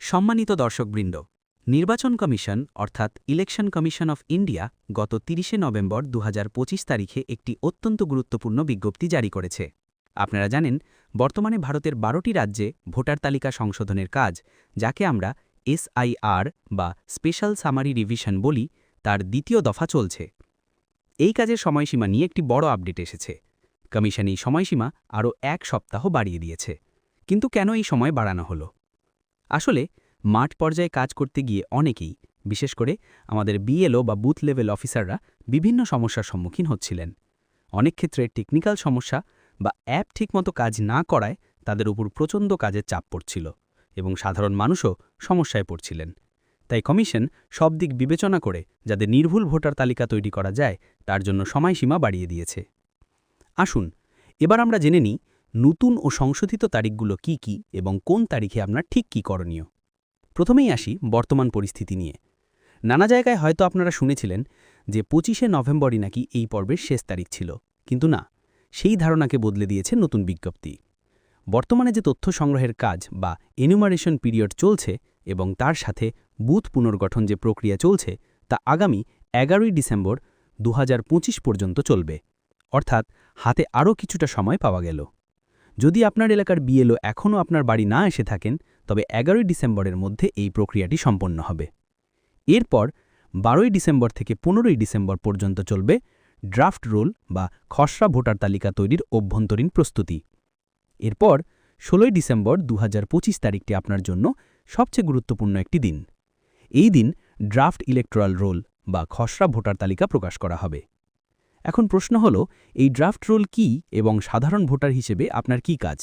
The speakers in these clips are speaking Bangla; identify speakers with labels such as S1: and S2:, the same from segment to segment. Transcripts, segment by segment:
S1: সম্মানিত দর্শকবৃন্দ, নির্বাচন কমিশন অর্থাৎ ইলেকশন কমিশন অফ ইন্ডিয়া গত ৩০ নভেম্বর ২০২৫ তারিখে একটি অত্যন্ত গুরুত্বপূর্ণ বিজ্ঞপ্তি জারি করেছে। আপনারা জানেন, বর্তমানে ভারতের ১২টি রাজ্যে ভোটার তালিকা সংশোধনের কাজ, যাকে আমরা SIR বা স্পেশাল সামারি রিভিশন বলি, তার দ্বিতীয় দফা চলছে। এই কাজের সময়সীমা নিয়ে একটি বড় আপডেট এসেছে। কমিশন এই সময়সীমা আরও ১ সপ্তাহ বাড়িয়ে দিয়েছে। কিন্তু কেন এই সময় বাড়ানো হলো? আসলে মাঠ পর্যায়ে কাজ করতে গিয়ে অনেকেই, বিশেষ করে আমাদের BLO বা বুথ লেভেল অফিসাররা বিভিন্ন সমস্যার সম্মুখীন হচ্ছিলেন। অনেক ক্ষেত্রে টেকনিক্যাল সমস্যা বা অ্যাপ ঠিকমতো কাজ না করায় তাদের উপর প্রচণ্ড কাজের চাপ পড়ছিল এবং সাধারণ মানুষও সমস্যায় পড়ছিলেন। তাই কমিশন সব দিক বিবেচনা করে যাতে নির্ভুল ভোটার তালিকা তৈরি করা যায় তার জন্য সময়সীমা বাড়িয়ে দিয়েছে। আসুন এবার আমরা জেনে নিই নতুন ও সংশোধিত তারিখগুলো কি কি এবং কোন তারিখে আপনার ঠিক কী করণীয়। প্রথমেই আসি বর্তমান পরিস্থিতি নিয়ে। নানা জায়গায় হয়তো আপনারা শুনেছিলেন যে ২৫ নভেম্বরই নাকি এই পর্বের শেষ তারিখ ছিল, কিন্তু না, সেই ধারণাকে বদলে দিয়েছে নতুন বিজ্ঞপ্তি। বর্তমানে যে তথ্য সংগ্রহের কাজ বা এনুমারেশন পিরিয়ড চলছে এবং তার সাথে বুথ পুনর্গঠন যে প্রক্রিয়া চলছে তা আগামী ১১ই ডিসেম্বর ২০২৫ পর্যন্ত চলবে, অর্থাৎ হাতে আরও কিছুটা সময় পাওয়া গেল। যদি আপনার এলাকার BLO এখনও আপনার বাড়ি না এসে থাকেন, তবে ১১ই ডিসেম্বরের মধ্যে এই প্রক্রিয়াটি সম্পন্ন হবে। এরপর ১২ই ডিসেম্বর থেকে ১৫ই ডিসেম্বর পর্যন্ত চলবে ড্রাফট রোল বা খসড়া ভোটার তালিকা তৈরির অভ্যন্তরীণ প্রস্তুতি। এরপর ১৬ই ডিসেম্বর ২০২৫ তারিখটি আপনার জন্য সবচেয়ে গুরুত্বপূর্ণ একটি দিন। এই দিন ড্রাফট ইলেকটোরাল রোল বা খসড়া ভোটার তালিকা প্রকাশ করা হবে। এখন প্রশ্ন হল, এই ড্রাফট রোল কি এবং সাধারণ ভোটার হিসেবে আপনার কি কাজ?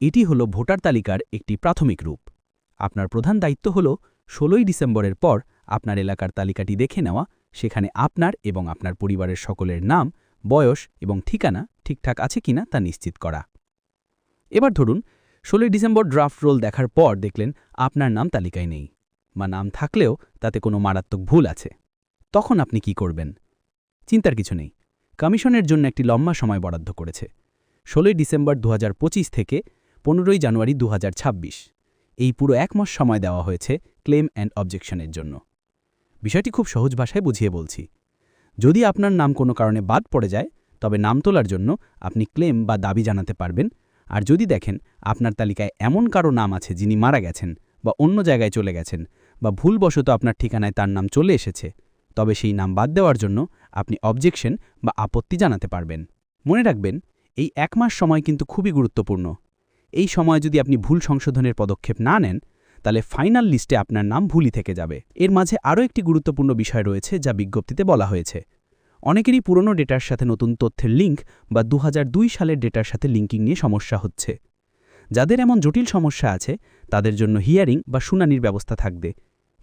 S1: এটি হল ভোটার তালিকার একটি প্রাথমিক রূপ। আপনার প্রধান দায়িত্ব হল ১৬ই ডিসেম্বরের পর আপনার এলাকার তালিকাটি দেখে নেওয়া, সেখানে আপনার এবং আপনার পরিবারের সকলের নাম, বয়স এবং ঠিকানা ঠিকঠাক আছে কিনা তা নিশ্চিত করা। এবার ধরুন ১৬ই ডিসেম্বর ড্রাফট রোল দেখার পর দেখলেন আপনার নাম তালিকায় নেই, বা নাম থাকলেও তাতে কোনো মারাত্মক ভুল আছে। তখন আপনি কি করবেন? চিন্তার কিছু নেই, কমিশনের জন্য একটি লম্বা সময় বরাদ্দ করেছে। ১৬ই ডিসেম্বর ২০২৫ থেকে ১৫ই জানুয়ারি ২০২৬, এই পুরো ১ মাস সময় দেওয়া হয়েছে ক্লেম অ্যান্ড অবজেকশনের জন্য। বিষয়টি খুব সহজ ভাষায় বুঝিয়ে বলছি। যদি আপনার নাম কোনো কারণে বাদ পড়ে যায়, তবে নাম তোলার জন্য আপনি ক্লেম বা দাবি জানাতে পারবেন। আর যদি দেখেন আপনার তালিকায় এমন কারো নাম আছে যিনি মারা গেছেন বা অন্য জায়গায় চলে গেছেন বা ভুলবশত আপনার ঠিকানায় তার নাম চলে এসেছে, তবে সেই নাম বাদ দেওয়ার জন্য আপনি অবজেকশন বা আপত্তি জানাতে পারবেন। মনে রাখবেন, এই ১ মাস সময় কিন্তু খুবই গুরুত্বপূর্ণ। এই সময় যদি আপনি ভুল সংশোধনের পদক্ষেপ না নেন, তাহলে ফাইনাল লিস্টে আপনার নাম ভুলই থেকে যাবে। এর মাঝে আরও একটি গুরুত্বপূর্ণ বিষয় রয়েছে যা বিজ্ঞপ্তিতে বলা হয়েছে। অনেকেরই পুরনো ডেটার সাথে নতুন তথ্যের লিঙ্ক বা ২০০২ সালের ডেটার সাথে লিঙ্কিং নিয়ে সমস্যা হচ্ছে। যাদের এমন জটিল সমস্যা আছে তাদের জন্য হিয়ারিং বা শুনানির ব্যবস্থা থাকবে।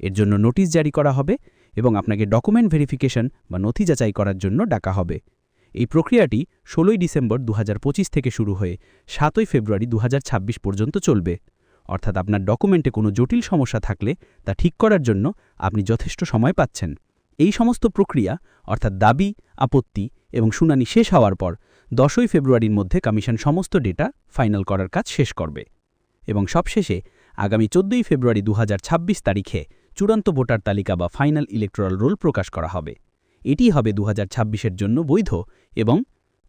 S1: এর জন্য নোটিশ জারি করা হবে এবং আপনাকে ডকুমেন্ট ভেরিফিকেশন বা নথি যাচাই করার জন্য ডাকা হবে। এই প্রক্রিয়াটি ১৬ই ডিসেম্বর ২০২৫ থেকে শুরু হয়ে ৭ই ফেব্রুয়ারি ২০২৬ পর্যন্ত চলবে। অর্থাৎ আপনার ডকুমেন্টে কোনো জটিল সমস্যা থাকলে তা ঠিক করার জন্য আপনি যথেষ্ট সময় পাচ্ছেন। এই সমস্ত প্রক্রিয়া অর্থাৎ দাবি, আপত্তি এবং শুনানি শেষ হওয়ার পর ১০ই ফেব্রুয়ারির মধ্যে কমিশন সমস্ত ডেটা ফাইনাল করার কাজ শেষ করবে এবং সবশেষে আগামী ১৪ই ফেব্রুয়ারি ২০২৬ তারিখে চূড়ান্ত ভোটার তালিকা বা ফাইনাল ইলেকটোরাল রোল প্রকাশ করা হবে। এটি হবে ২০২৬-এর জন্য বৈধ এবং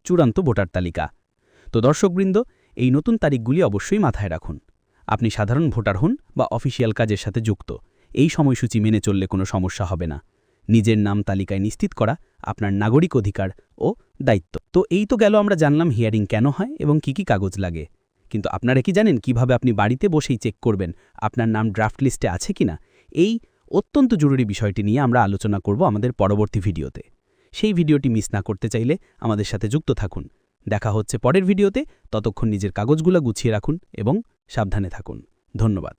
S1: চূড়ান্ত ভোটার তালিকা। তো দর্শকবৃন্দ, এই নতুন তারিখগুলি অবশ্যই মাথায় রাখুন। আপনি সাধারণ ভোটার হন বা অফিসিয়াল কাজের সাথে যুক্ত, এই সময়সূচি মেনে চললে কোনো সমস্যা হবে না। নিজের নাম তালিকায় নিশ্চিত করা আপনার নাগরিক অধিকার ও দায়িত্ব। তো এই তো গেল আমরা জানলাম হিয়ারিং কেন হয় এবং কি কি কাগজ লাগে। কিন্তু আপনারা কি জানেন কিভাবে আপনি বাড়িতে বসেই চেক করবেন আপনার নাম ড্রাফট লিস্টে আছে কিনা? এই অত্যন্ত জরুরি বিষয়টি নিয়ে আমরা আলোচনা করব আমাদের পরবর্তী ভিডিওতে। সেই ভিডিওটি মিস না করতে চাইলে আমাদের সাথে যুক্ত থাকুন। দেখা হচ্ছে পরের ভিডিওতে। ততক্ষণ নিজের কাগজগুলো গুছিয়ে রাখুন এবং সাবধানে থাকুন। ধন্যবাদ।